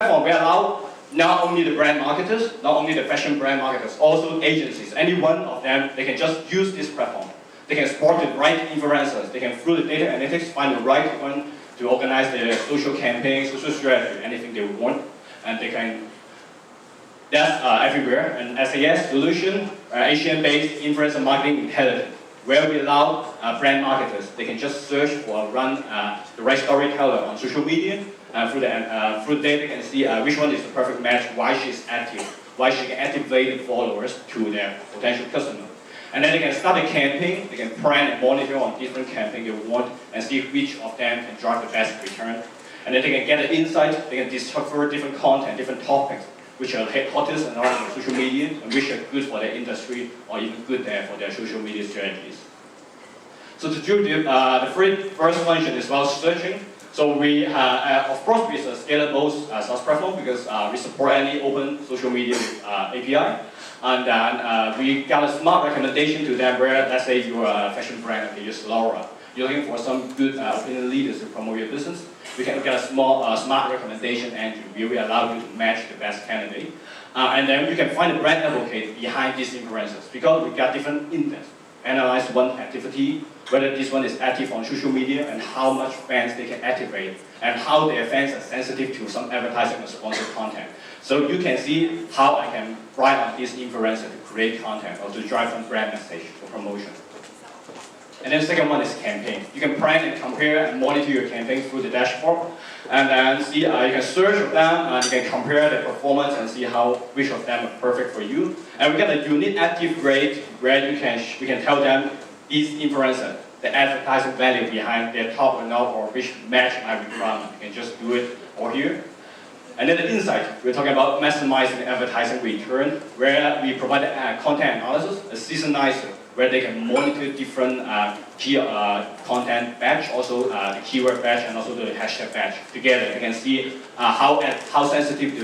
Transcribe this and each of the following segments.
platform, we allow not only the brand marketers, not only the fashion brand marketers, also agencies, any one of them, they can just use this platform. They can support the right influencers. They can, through the data analytics, find the right one to organize their social campaigns, social strategy, anything they want. And they can, that's everywhere. And SAS solution, Asian-based influencer marketing intelligence, where we allow brand marketers, they can just search or run the right storyteller on social media. Through the data, they can see which one is the perfect match, why she's active, why she can activate the followers to their potential customer. And then they can start a campaign, they can plan and monitor on different campaigns they want and see which of them can drive the best return. And then they can get the insight, they can discover different content, different topics, which are hottest and on social media and which are good for their industry or even good there for their social media strategies. So to do the first function is about searching. So we, of course, we scalable SaaS platform because we support any open social media API. And then we got a smart recommendation to them where, let's say you're a fashion brand, okay, you're Laura. You're looking for some good opinion leaders to promote your business. We can get a small smart recommendation engine where we allow you to match the best candidate. And then you can find a brand advocate behind these influencers because we got different index. Analyze one activity, whether this one is active on social media and how much fans they can activate and how their fans are sensitive to some advertising or sponsored content. So you can see how I can rely on this influencer to create content or to drive some brand message for promotion. And then the second one is campaign. You can plan and compare and monitor your campaign through the dashboard. And then see, you can search for them, and you can compare the performance and see which of them are perfect for you. And we got a unique active rate where we can tell them these influencers, the advertising value behind their top or not, or which match my requirement. You can just do it over here. And then the insight, we're talking about maximizing advertising return, where we provide content analysis, a seasonizer, where they can monitor different key content batch, also the keyword batch, and also the hashtag batch together. They can see how sensitive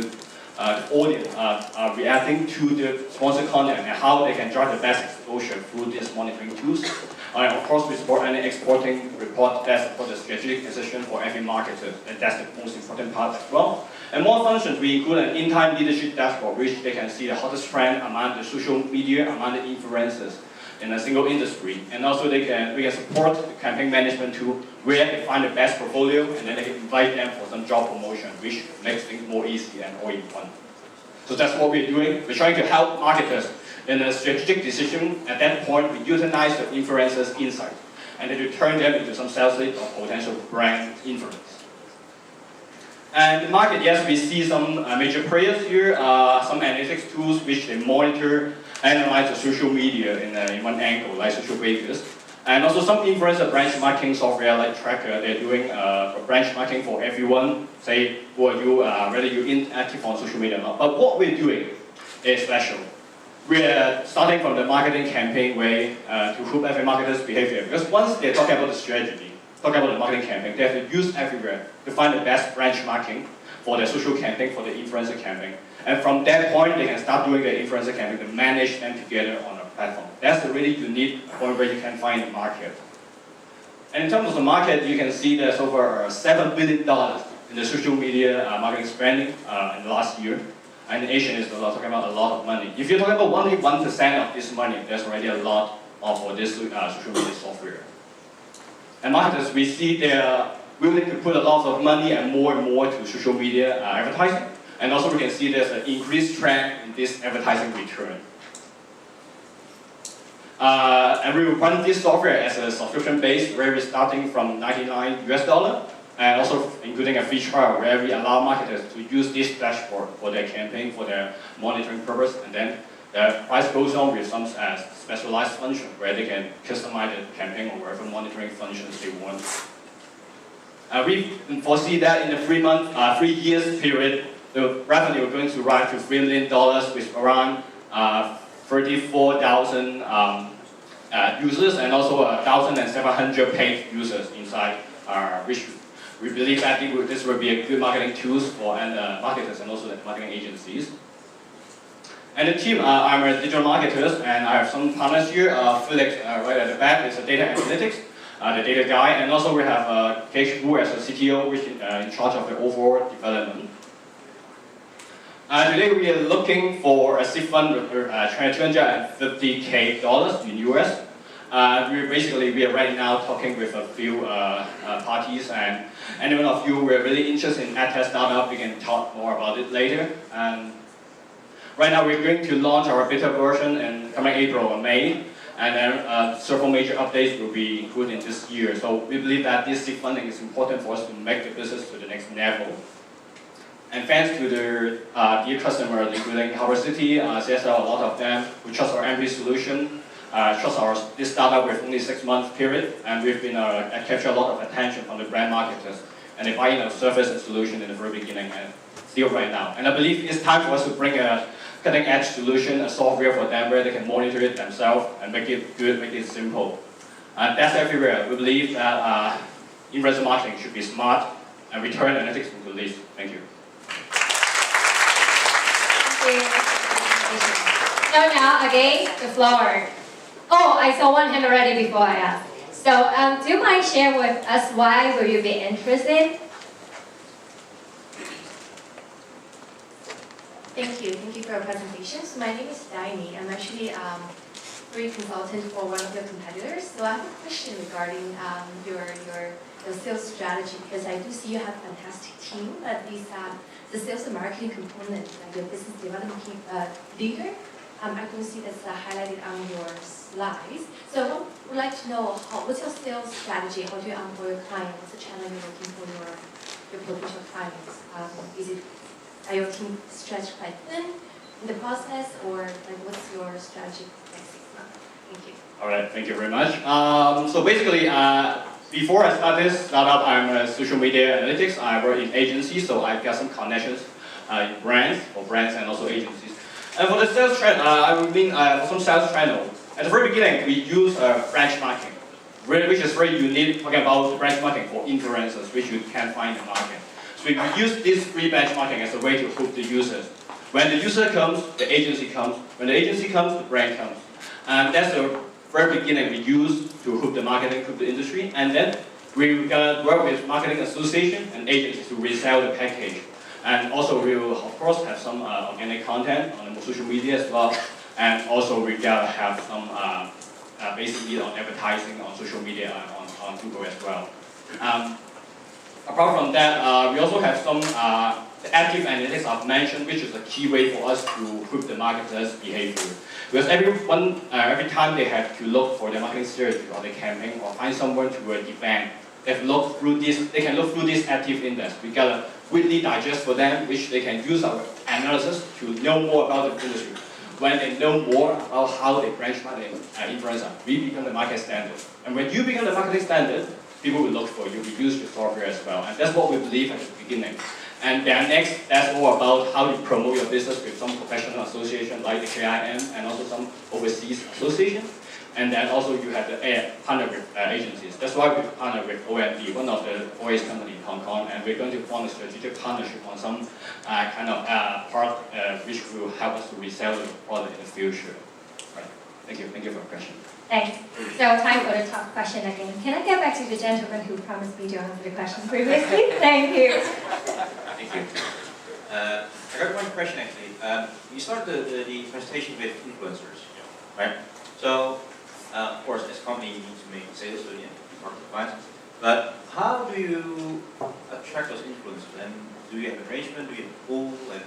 the audience are reacting to the sponsored content and how they can drive the best exposure through these monitoring tools. And of course, we support any exporting report that support the strategic decision for every marketer, and that's the most important part as well. And more functions, we include an in-time leadership dashboard, which they can see the hottest trend among the social media, among the influencers in a single industry. And also we can support the campaign management tool where they find the best portfolio and then they can invite them for some job promotion, which makes things more easy and all in one. So that's what we're doing. We're trying to help marketers in a strategic decision. At that point, we utilize the influencers' insight and then we turn them into some sales lead or potential brand influence. And the market, yes, we see some major players here, some analytics tools which they monitor, analyze the social media in one angle, like social pages. And also some influencer branch marketing software like Tracker, they're doing branch marketing for everyone, say, who are you, whether you're inactive on social media or not. But what we're doing is special. We're starting from the marketing campaign way to improve every marketer's behavior. Because once they're talking about the strategy, talking about the marketing campaign, they have to use everywhere to find the best branch marketing for their social campaign, for the influencer campaign. And from that point, they can start doing the influencer campaign to manage them together on a platform. That's the really unique point where you can find the market. And in terms of the market, you can see there's over $7 billion in the social media marketing spending in the last year. And Asian is talking about a lot of money. If you're talking about only 1% of this money, there's already a lot for this social media software. And marketers, we see they're willing to put a lot of money and more to social media advertising. And also we can see there's an increased trend in this advertising return. And we will run this software as a subscription base where we're starting from $99 US, and also including a free trial where we allow marketers to use this dashboard for their campaign, for their monitoring purpose, and then the price goes on with some specialized function where they can customize the campaign or whatever monitoring functions they want. We foresee that in the 3 years period, the revenue is going to rise to $3 million with around 34,000 users and also 1,700 paid users inside, which we believe that this will be a good marketing tools for marketers and also the marketing agencies. And the team, I'm a digital marketer and I have some partners here. Felix right at the back is a data analytics, the data guy, and also we have Keish Wu as a CTO, which is in charge of the overall development. Today we are looking for a seed fund with $250K in US. We are right now talking with a few parties, and anyone of you who are really interested in AdTech startup, we can talk more about it later. And right now we're going to launch our beta version in coming April or May, and then several major updates will be included in this year. So we believe that this seed funding is important for us to make the business to the next level. And thanks to the dear customers, including Harbour City, CSL, a lot of them who trust our MP solution, trust this startup with only 6 months period, and we've been captured a lot of attention from the brand marketers, and they buy in our service and solution in the very beginning and still right now. And I believe it's time for us to bring a cutting-edge solution, a software for them where they can monitor it themselves and make it good, make it simple. And that's everywhere. We believe that influencer marketing should be smart and return analytics into leads. Thank you. So now, again, the floor. Oh, I saw one hand already before I asked. So, do you mind sharing with us why will you be interested? Thank you for your presentation. So my name is Daini. I'm actually a consultant for one of your competitors. So I have a question regarding your sales strategy, because I do see you have a fantastic team, but the sales and marketing component, like your business development leader, I can see that's highlighted on your slides. So I would like to know what's your sales strategy? How do you onboard your client? What's the channel you're looking for your potential clients? Are your team stretched quite thin in the process, or like what's your strategy for the next 6 months? Thank you. All right, thank you very much. So basically, before I start this startup, I'm a social media analytics. I work in agencies, so I've got some connections in brands and also agencies. And for the sales channel, for some sales channel, at the very beginning, we use branch marketing, which is very unique, talking about branch marketing for influencers, which you can't find in the market. So we use this free branch marketing as a way to hook the users. When the user comes, the agency comes. When the agency comes, the brand comes. And that's the very beginning we use to hook the marketing, hook the industry. And then we're gonna work with marketing association and agencies to resell the package. And also we will, of course, have some organic content on the social media as well. And also we're gonna have some basically on advertising on social media and on Google as well. Apart from that, we also have some active analytics I've mentioned, which is a key way for us to hook the marketers' behavior. Because every time they have to look for their marketing strategy or their campaign or find someone to event, they can look through this active index. We got a weekly digest for them, which they can use our analysis to know more about the industry. When they know more about how they branch marketing influencer, we become the market standard. And when you become the marketing standard, people will look for you, we use your software as well. And that's what we believe at the beginning. And then next, that's all about how you promote your business with some professional association like the KIM and also some overseas association. And then also you have the partner with agencies. That's why we partner with OMD, one of the OS company in Hong Kong, and we're going to form a strategic partnership on some kind of part which will help us to resell the product in the future. Right. Thank you for your question. Thanks. So time for the top question again. Can I get back to the gentleman who promised me to answer the question previously? Thank you. Thank you. I got one question actually. You started the presentation with influencers, right? So, of course, as a company, you need to make sales to the market clients. But how do you attract those influencers? And do you have an arrangement? Do you have a pool? And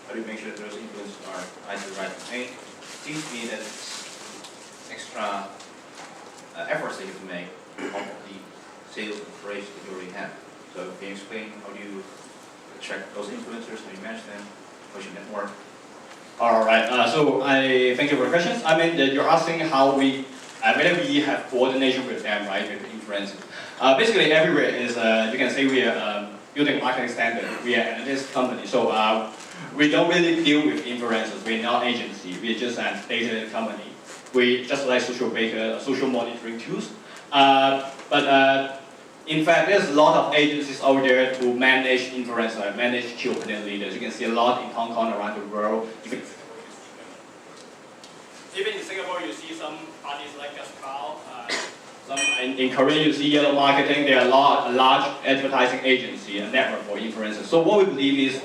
how do you make sure that those influencers are either the right campaign? It seems to me that it's extra efforts that you have to make on the sales operations that you already have. So can you explain how do you attract those influencers, how you manage them, push your network? All right. So I thank you for the questions. I mean, you're asking how whether we have coordination with them, right, with the influencers. Basically, everywhere is you can say we are building marketing standard. We are an analytics company, so we don't really deal with influencers. We're not agency. We're just a data company. We just like social monitoring tools. But in fact, there's a lot of agencies out there to manage influencers, manage key opinion leaders. You can see a lot in Hong Kong, around the world. Even in Singapore, you see some parties like Gaspar. In Korea, you see Yellow Marketing. They are a large advertising agency, a network for influencers. So what we believe is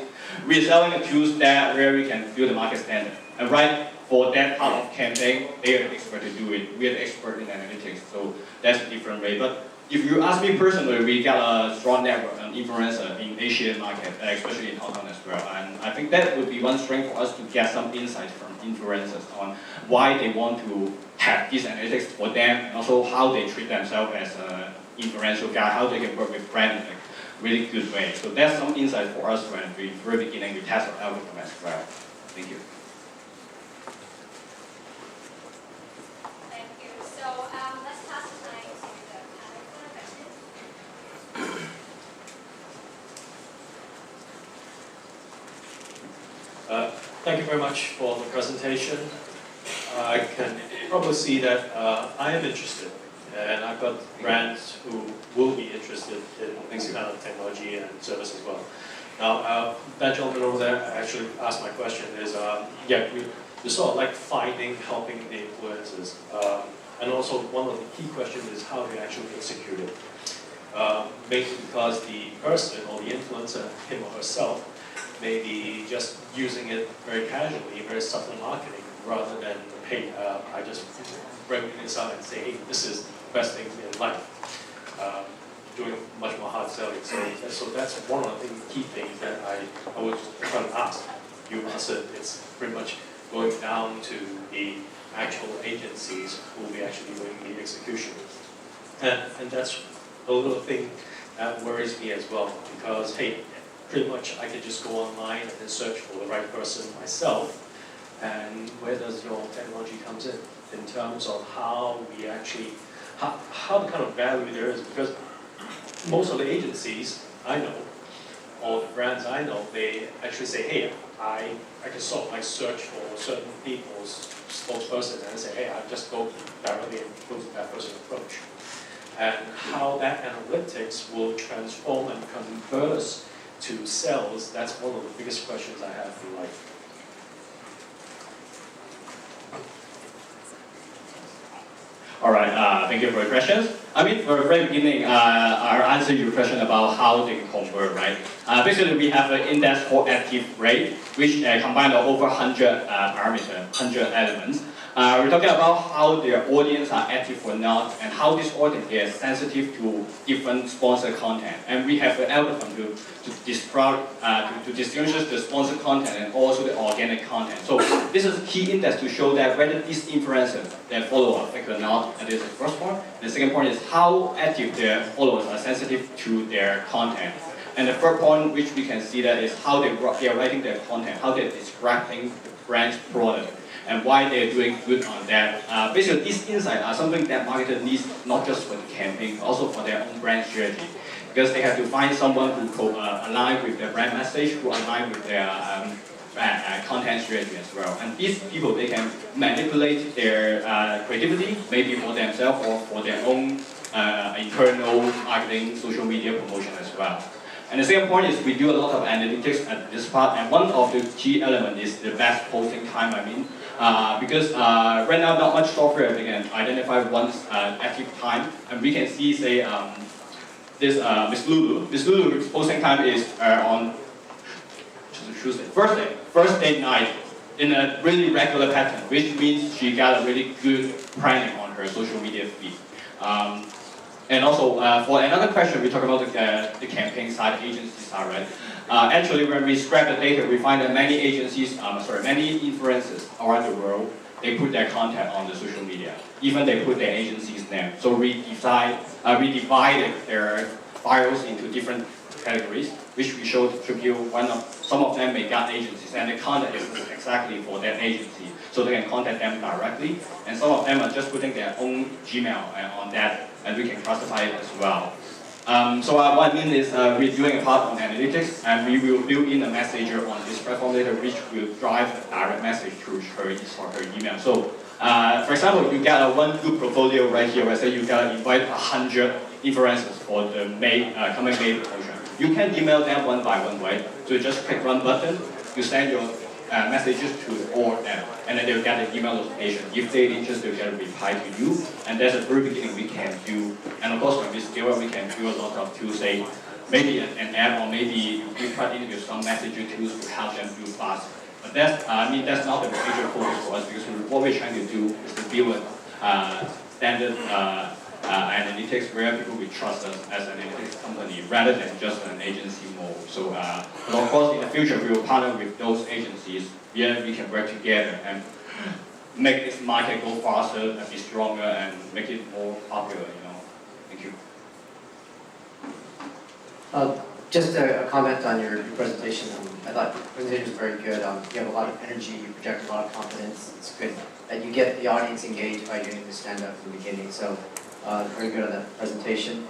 we're selling the tools that where we can build the market standard. And right for that part of campaign, they are the expert to do it. We are the expert in analytics, so that's a different way. But if you ask me personally, we got a strong network and influencer in Asian market, especially in Hong Kong as well. And I think that would be one strength for us to get some insight from influencers on why they want to have these analytics for them, and also how they treat themselves as an influential guy, how they can work with brand in a really good way. So that's some insight for us when we very beginning we test our algorithm as well. Thank you. Thank you. So let's pass the time to the panel for questions. Thank you very much for the presentation. I can probably see that I am interested, and I've got brands who will be interested in this kind of technology and service as well. Now, that gentleman over there actually asked my question is, yeah, we sort of like finding, helping the influencers. And also one of the key questions is how do you actually execute it? Mainly because the person or the influencer, him or herself, may be just using it very casually, very subtle marketing, rather than, hey, I just bring this out and say, hey, this is the best thing in life. Doing much more hard selling. So that's one of the key things that I would try to ask. You answered it's pretty much going down to the actual agencies who will be actually doing the execution. And that's a little thing that worries me as well, because hey, pretty much I can just go online and search for the right person myself. And where does your technology comes in terms of how we actually, how the kind of value there is? Because most of the agencies I know, or the brands I know, they actually say, hey, I can sort of like search for certain people's spokesperson and say, hey, I just go directly and go to that person's approach. And how that analytics will transform and converse to sales, that's one of the biggest questions I have in life. All right, thank you for your questions. I mean, for the very beginning, I'll answer your question about how they can convert, right? Basically, we have an index called active rate, which combines over 100 parameters, 100 elements. We're talking about how their audience are active or not, and how this audience is sensitive to different sponsored content. And we have an algorithm to distinguish the sponsored content and also the organic content. So this is a key index to show that whether these influencers, their followers, are fake or not. And this is the first point. The second point is how active their followers are sensitive to their content. And the third point, which we can see that is how they are writing their content, how they're describing the brand's product, and why they're doing good on that. Basically, these insights are something that marketers need not just for the campaign, but also for their own brand strategy. Because they have to find someone who align with their brand message, who align with their content strategy as well. And these people, they can manipulate their creativity, maybe for themselves or for their own internal marketing, social media promotion as well. And the second point is we do a lot of analytics at this part, and one of the key elements is the best posting time, because right now not much software they can identify one's active time, and we can see, say, this Miss Lulu. Miss Lulu's posting time is on Tuesday, first day night, in a really regular pattern, which means she got a really good planning on her social media feed. And also, for another question, we talk about the campaign side, agency side, right? Actually, when we scrap the data, we find that many agencies, many influencers around the world, they put their content on the social media. Even they put their agency's name. So we divided their files into different categories, which we showed to you. Some of them may got agencies, and the content is exactly for that agency, so they can contact them directly. And some of them are just putting their own Gmail on that, and we can classify it as well. So what I mean is we're doing a part on analytics, and we will build in a messenger on this platform later, which will drive a direct message to her or her email. So, for example, you get one good portfolio right here. Let's say you got invite 100 influencers for the coming May promotion. You can email them one by one, right? So you just click one button, you send your messages to all of them, and then they'll get an email notification. If they're interested, they'll get a reply to you, and that's the very beginning we can do. And of course, when we scale up, we can do a lot of tools, say, maybe an app, or maybe you plug into some messenger tools to help them do fast. But that's, I mean, that's not the major focus for us, because what we're trying to do is to build a standard analytics where people will trust us as an analytics company rather than just an agency model. So, but of course, in the future, we will partner with those agencies where we can work together and make this market go faster and be stronger and make it more popular. You know. Thank you. Just a comment on your presentation. I thought the presentation was very good. You have a lot of energy, you project a lot of confidence. It's good that you get the audience engaged by getting to stand up from the beginning. So very good on that presentation.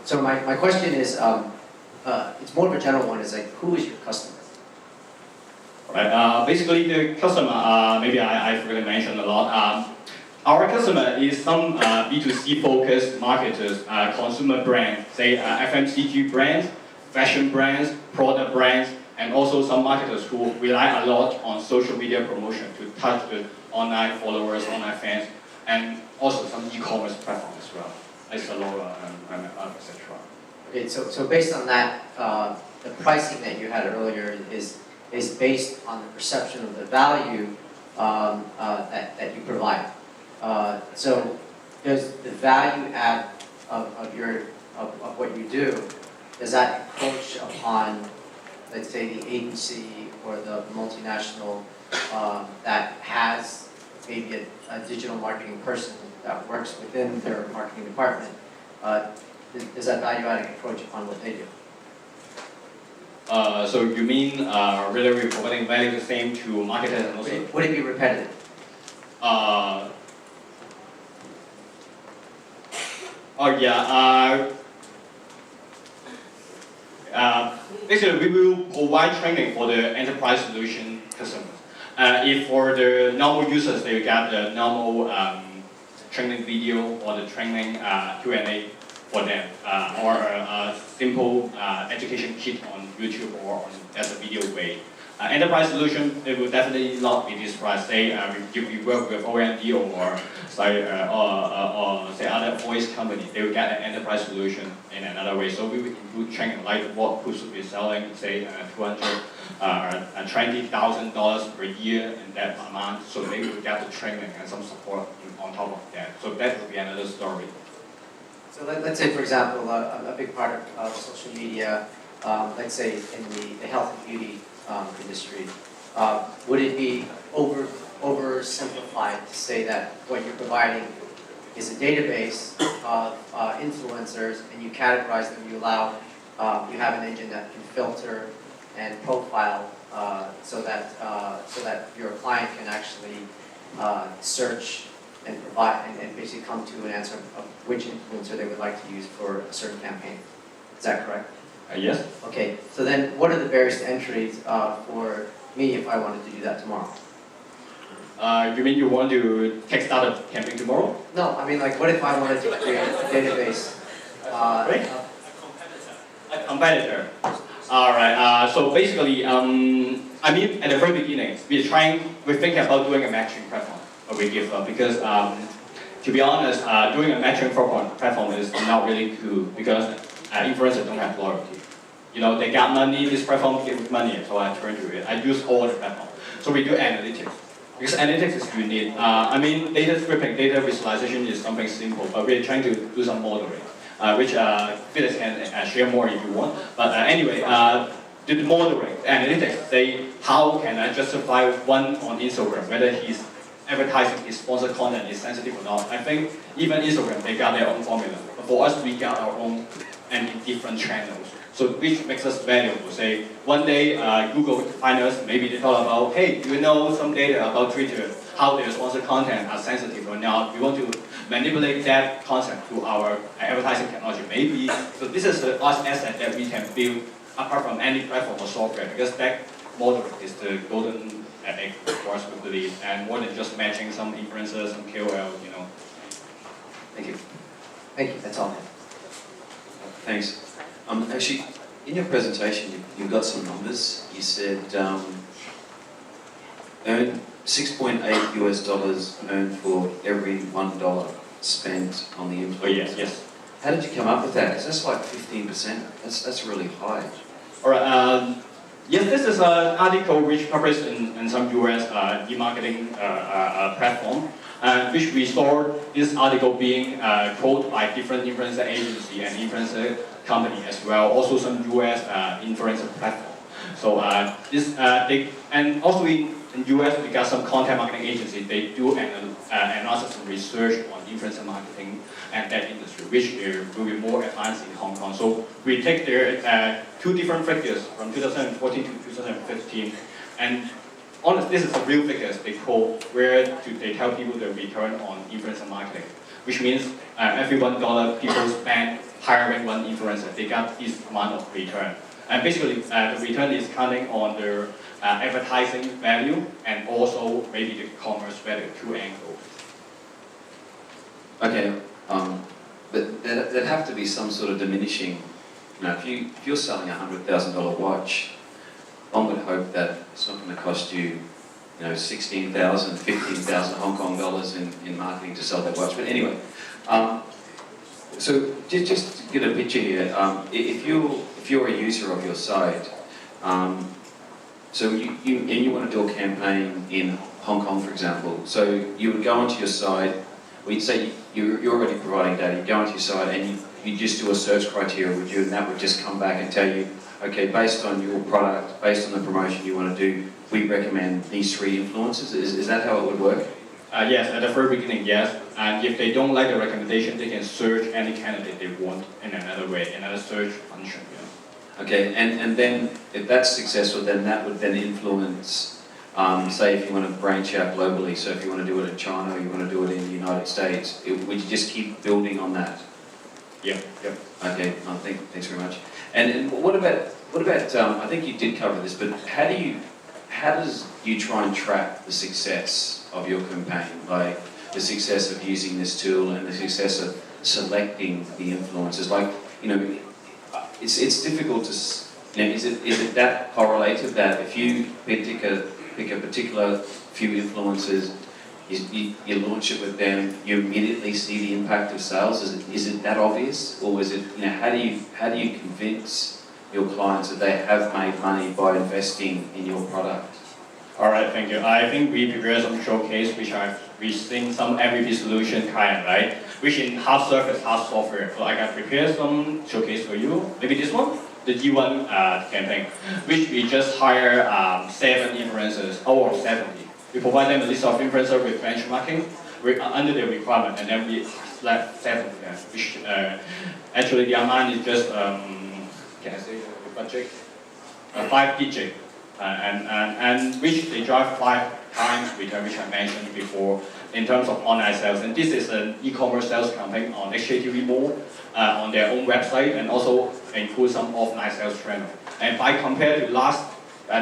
So my question is, it's more of a general one, is like, who is your customer? Right. Basically, the customer, maybe I forgot to mention a lot. Our customer is some B2C focused marketers, consumer brands, say FMCG brands, fashion brands, product brands, and also some marketers who rely a lot on social media promotion to touch the online followers, online fans, and also some e-commerce platform as well, like Zalora and etc. Okay, so based on that, the pricing that you had earlier is based on the perception of the value that you provide. So does the value add of what you do, does that encroach upon, let's say, the agency or the multinational that has maybe a digital marketing person that works within their marketing department? Does that value add encroach upon what they do? So you mean whether we're providing value the same to marketers and also? Would it be repetitive? Oh yeah. Basically, we will provide training for the enterprise solution customers. If for the normal users, they will get the normal training video or the training Q&A for them, or a simple education kit on YouTube or as a video way. Enterprise solution, it will definitely not be this price. Say we work with OMD or say other voice company, they will get an enterprise solution in another way. So we will include training like what who should be selling, say $220,000 per year in that amount. So they will get the training and some support on top of that. So that will be another story. So let's say, for example, a big part of social media, let's say in the health and beauty industry, would it be oversimplified to say that what you're providing is a database of influencers, and you categorize them, you allow, you have an engine that can filter and profile so that your client can actually search and provide and basically come to an answer of which influencer they would like to use for a certain campaign. Is that correct? Yes. Okay, so then what are the barriers to entry for me if I wanted to do that tomorrow? You mean you want to kickstart a campaign tomorrow? No, I mean, like, what if I wanted to create a database? Right. A competitor. All right. So basically, I mean, at the very beginning, we think about doing a matching platform, but we give up because, to be honest, doing a matching platform is not really good because influencers don't have loyalty. You know, they got money, this platform gives money, so I turn to it. I use all the platform. So we do analytics. Because analytics is unique. I mean, data stripping, data visualization is something simple, but we're trying to do some modeling, which Felix can share more if you want. But anyway, the modeling, analytics, say, how can I justify one on Instagram, whether he's advertising his sponsored content is sensitive or not. I think even Instagram, they got their own formula. But for us, we got our own and in different channels. So which makes us valuable. Say, one day Google would find us, maybe they thought about, hey, you know some data about Twitter, how their sponsored content are sensitive or not. We want to manipulate that content to our advertising technology, maybe. So this is the us asset that we can build apart from any platform or software, because that model is the golden egg for us, we believe, and more than just matching some influencers, some KOL, you know. Thank you. Thank you, that's all. Thanks. Actually, in your presentation, you've got some numbers. You said earn $6.8 US earned for every $1 spent on the employee. Oh yes, yes. how did you come up with that? Because that's like 15%. That's really high. All right. Yes, this is an article which published in some US e-marketing platform, which we saw this article being quoted by different influencer agency and influencer company as well, also some US influencer platform. So and also in US we got some content marketing agencies. They do analysis and research on influencer marketing and that industry, which will be more advanced in Hong Kong. So we take their two different figures from 2014 to 2015, and honestly, this is the real figures they quote where they tell people the return on influencer marketing, which means every $1 people spend hiring one influencer, they got this amount of return. And basically, the return is counting on their advertising value and also maybe the commerce value, two angles. Okay, but there'd have to be some sort of diminishing. You know, if you're selling a $100,000 watch, one would hope that it's not going to cost you, 16,000, 15,000 Hong Kong dollars in marketing to sell that watch. But anyway, so just to get a picture here, if you're a user of your site, so you want to do a campaign in Hong Kong, for example, so you would go onto your site. We'd say you're already providing data. You go onto your site and you just do a search criteria, would you? And that would just come back and tell you, okay, based on your product, based on the promotion you want to do, we recommend these 3 influencers. Is that how it would work? Yes, at the very beginning, yes. And if they don't like the recommendation, they can search any candidate they want in another way, another search function. Yeah. Okay, and then if that's successful, then that would then influence, say if you want to branch out globally, so if you want to do it in China, or you want to do it in the United States, would you just keep building on that? Yeah. Yep. Okay, thanks very much. And what about I think you did cover this, but how does you try and track the success of your campaign, like the success of using this tool and the success of selecting the influencers? Like, it's difficult to, is it that correlated that if you pick a particular few influencers, you launch it with them, you immediately see the impact of sales? Is it that obvious, or is it, how do you convince your clients that they have made money by investing in your product? All right, thank you. I think we prepared some showcase we've seen some MVP solution client, right? Which in half service, half software. So I can prepare some showcase for you. Maybe this one, the G1 campaign, which we just hire 7 influencers out of 70. We provide them a list of influencers with benchmarking under the requirement, and then we select 7 of them, which actually the amount is just, can I say the budget? 5 digit, and which they drive 5 times return, which I mentioned before, in terms of online sales. And this is an e-commerce sales campaign on HKTV Mall, on their own website, and also include some offline sales channel. And by compared to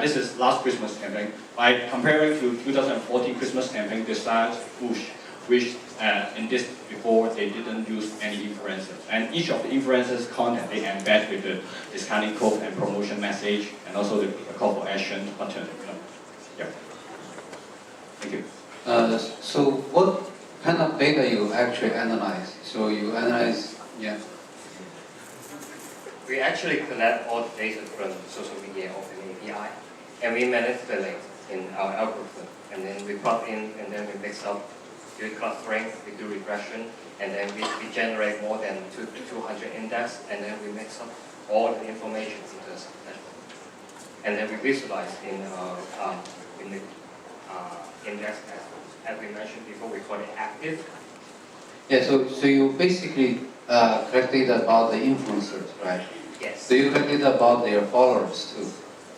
this is last Christmas campaign. By comparing to 2014 Christmas campaign, the sales push, which in this before they didn't use any influencers. And each of the influencers' content they embed with the discounting code and promotion message, and also the call for action button. Yeah. Thank you. So what kind of data you actually analyze? So you analyze, yeah. We actually collect all the data from social media or an API, and we manipulate in our algorithm, and then we plug in, and then we mix up, do clustering, we do regression, and then we generate more than 200 index, and then we mix up all the information into a dashboard. And then we visualize in the index as we mentioned before, we call it active. Yeah, so you basically collect data about the influencers, right? Yes. So you collect data about their followers too?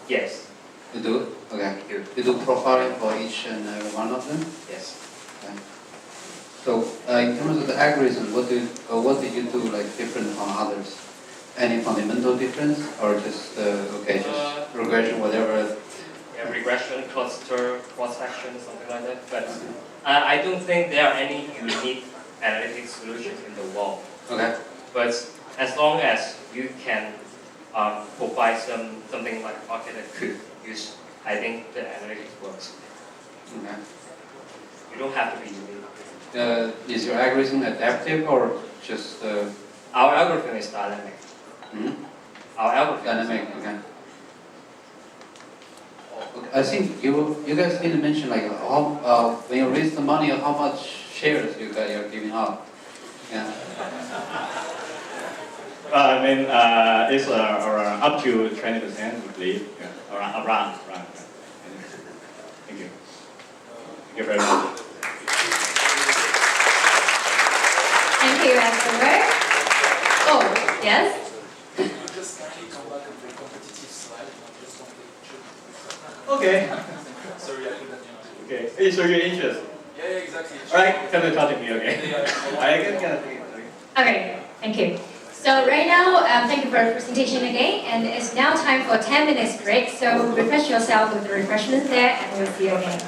Yes. You do? Okay. We do. You do profiling for each and every one of them? Yes. Okay. So in terms of the algorithm, what did you do like different from others? Any fundamental difference, or just just regression, whatever? Yeah, regression, cluster, cross-section, something like that. But I don't think there are any unique analytics solutions in the world. Okay. But as long as you can provide something like architect could use, I think the analytics works. Okay. You don't have to be unique. Is your algorithm adaptive or just Our algorithm is dynamic. Our algorithm Dynamic, okay. I think you guys didn't mention like how when you raise the money, how much shares you guys are giving out. Yeah. I mean, it's around up to 20%, I believe. Yeah. Around. Thank you. Thank you very much. Thank you, Esther. Oh, yes? Just kindly come back on the competitive slide. Just one picture. Okay. Sorry, I couldn't. Okay. Hey, so you're interested? Yeah, exactly. All right, come and talk to me, okay? I can. Okay, thank you. So right now, thank you for the presentation again, and it's now time for a 10 minutes break, so refresh yourself with the refreshments there, and we'll see you again.